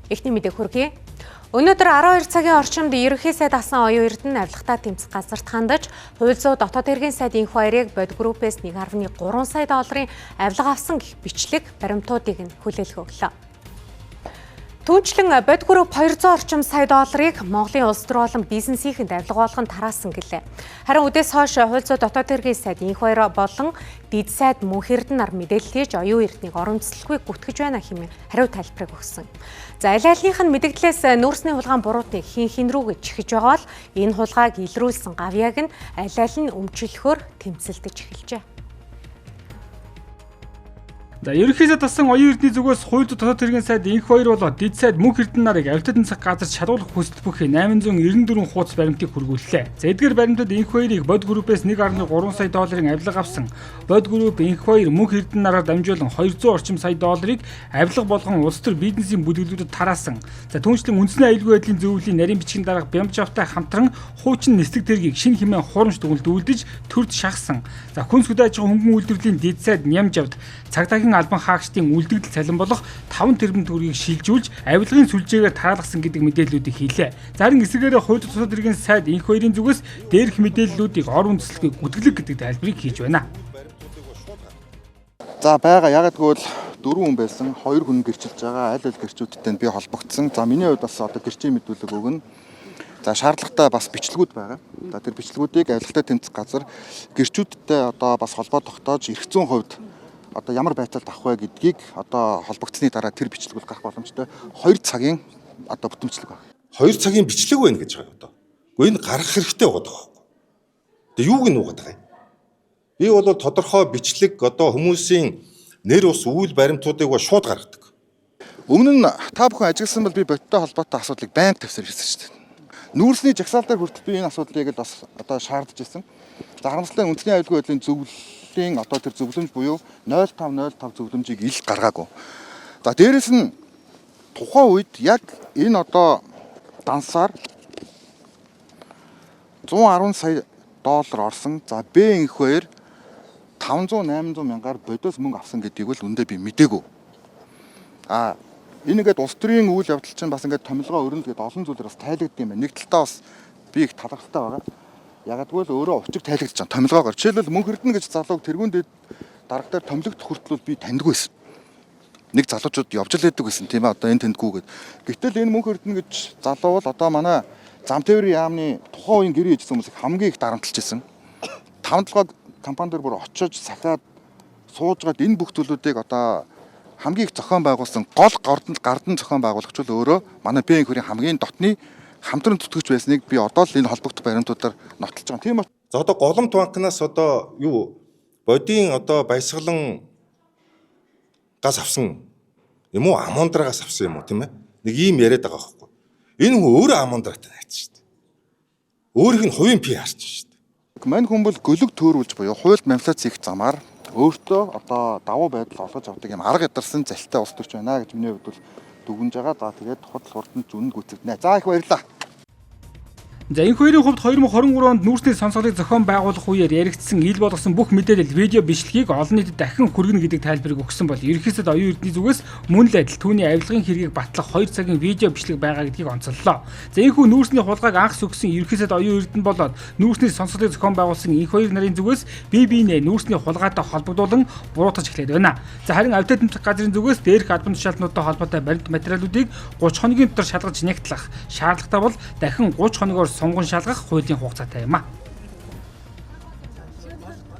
Эхний мэдээ хүргэе. Өнөөдөр 12 цагийн орчимд ерөнхий сайд асан оюун эрдэнэ авилгатай тэмцэх газарт хандаж, хууль зүйн дотоод хэргийн сайд энх баярыг бод группээс 1.3 сая долларын авилга авсан гэх бичлэг баримтуудыг нь хүлээлгэн өглөө. Түүнчлэн бод групп 200 орчим сая долларыг Монголын улс төр болон бизнесийнхэнд авилга болгон тараасан гэлээ. Харин үдээс хойш хууль зүйн дотоод хэргийн сайд энх баяр болон дэд сайд Мөнх Эрдэнэ нар мэдээлэл хийж оюун эрднийг оромцлохгүй гүтгэж байна хэмээн хариу тайлбарыг өгсөн. За аль алинх нь мэдээлэлээс нүүрсний хулгайн буруутыг хин рүүгээ чихэж байгаа бол энэ хулгайг илрүүлсэн гавьяаг нь аль аль нь өмчлөхөөр тэмцэлдэж эхэлжээ. За ерөнхий сайд асан оюун эрдний зүгээс хууль зүйн дотоод хэргийн сайд энх баяр болоод дэд сайд Мөнх Эрдэнэ нарыг авилтад тэмцэх газарт шалгуулах хүсэлт бүхий 894 хуудас баримтыг хүргүүллээ. За эдгээр баримтууд энх баярыг бод группээс 1.3 сая долларын авилга авсан. Бод групп энх баяр Мөнх Эрдэнэ нараар дамжуулан 200 орчим сая долларыг авилга болгон улс төр бизнесийн бүлэглүүдэд тараасан. За түүнчлэн үндэсний аюулгүй байдлын зөвлөлийн нарийн бичгийн дарга Бямжавтай хамтран хуучин нислэг тэргийг шинэ хэмээн хурамч дүгнэлт үлдэж төрд шахсан. За хүнс хөдөө аж ахуйн хөнгөн үйлдвэрлэлийн дэд сайд Нямжавд цагдаагийн албан хаагчдын үлдэгдэл цалин болох 5 тэрбум төгрөгийг шилжүүлж авилгын сүлжээгээр тараалгасан гэдэг мэдээллүүдийг хийлээ. Зарим эсрэгээр хууль зүйн дотоод хэргийн сайд энх баярын зүгээс дээрх мэдээллүүдийг ор үндэслэхгүй гүтгэлэг гэдэг тайлбарыг хийж байна. За байгаа яг тэгвэл 4 хүн байсан 2 хүн гэрчилж байгаа аль аль гэрчүүдтэй би холбогдсон. За миний хувьд бас одоо гэрчийн мэдүүлэг өгнө. За шаардлагатай бас бичлэгүүд байгаа. За тэр бичлэгүүдийг авилгатай тэмцэх газар гэрчүүдтэй одоо бас холбоо тогтоож эрх зүйн хувьд одоо ямар байцаалд авах вэ гэдгийг одоо холбогдсны дараа тэр бичлэг гарах боломжтой 2 цагийн одоо бүтэмжлэг байна. 2 цагийн бичлэг байна гэж байгаа одоо. Гэхдээ энэ гарах хэрэгтэй байгаа байхгүй. Тэгээ юуг нь угаад байгаа юм? Би бол тодорхой бичлэг одоо хүмүүсийн нэр ус үйл баримтуудыг шууд гаргадаг. Өмнө нь та бүхэн ажигласан бол би бодиттой холбоотой асуудлыг байнга тавьсарсан шүү дээ. Нүүрсний жагсаал дээр хүртэл би энэ асуудлыг л бас одоо шаардж ирсэн. За харамсалтай үндэсний аюулгүй байдлын зөвлөлийн одоо тэр зөвлөмж буюу 0505 зөвлөмжийг ил гаргаагүй. За дээрэс нь тухайн үед яг энэ одоо дансаар 110 сая доллар орсон. За Б энх баяр 500-800 мянгаар бодос мөнгө авсан гэдгийг л үндэ би мдээгүй. Энэ ингээд улс төрийн үйл явдал чинь бас ингээд томилгоо өрнөл гэдэг олон зүйлээр бас тайлагддаг юм байна. Нэг талдаа бас би их талархалтай байгаа. Ягдгүй л өөрөө учиг тайлагдаж байгаа томилгоогоор. Жишээлбэл Мөнх Эрдэнэ гэж залууг тэрүүн дэд дарга дээр томилогдох хүртэл би таньдгүй байсан. Нэг залуучууд явж л байдаг гэсэн тийм ээ одоо энэ тэндгүүгээд. Гэтэл энэ Мөнх Эрдэнэ гэж залуу бол одоо манай зам тээврийн яамны тухайн үеийн гэрээ хийжсэн хүмүүсийг хамгийн их дарамтлж ирсэн. 5-7 компани дээр бүр очиж сахиад суужгаад энэ бүх зүйлүүдийг одоо хамгийн их зохион байгуулсан гол гардан зохион байгуулагч бол өөрөө манай Б энх баярын хамгийн дотны хамтран зүтгэж байсныг би одоо л энэ холбогдох баримтуудаар нотолж байгаа. Тийм үү? За одоо Голомт банкнаас одоо юу бодийн одоо баясгалан газ авсан юм уу? Амондрагаас авсан юм уу тийм ээ? Нэг ийм яриад байгаа байхгүй. Энэ хүн өөрөө амондрагтай найз шүү дээ. Өөрийнх нь хувийн пи харч шүү дээ. Мань хүн бол гөлөг төөрүүлж буюу хуульд манипуляц хийх замаар өөртөө одоо давуу байдал олгож авдаг юм арга ядарсан залтай улс төрч байна гэж миний хувьд бол дүгнж байгаа. За тэгээд худал хурдан зүн гүйцэгдэнэ. За их баярлалаа. За энх хоёрын хувьд 2023 онд нүүрсний сонсголыг зохион байгуулах үеэр яригдсан ил болгосон бүх мэдээлэл видео бичлэгийг олон нийтэд дахин хүргэнэ гэдэг тайлбарыг өгсөн бол ерөнхий сайд оюун эрдний зүгээс мөн л адил түүний авилгын хэргийг батлах 2 цагийн видео бичлэг байгаа гэдгийг онцоллоо. За энэхүү нүүрсний хулгайг анх сүгсэн ерөнхий сайд оюун эрдэнэ болоод нүүрсний сонсголыг зохион байгуулсан энх хоёр нарын зүгээс бие биенээ нүүрсний хулгайтай холбогдуулан буруутгаж эхлэв байна. За харин авилтад тэмцэх газрын зүгээс дээрх албан тушаалтнуудтай холбоотой баримт материалуудыг 30 хоногийн дотор шалгаж нягтлах шаардлагатай бол дахин 30 хоногоор сонгон шалгах хуулийн хугацаатай юм а.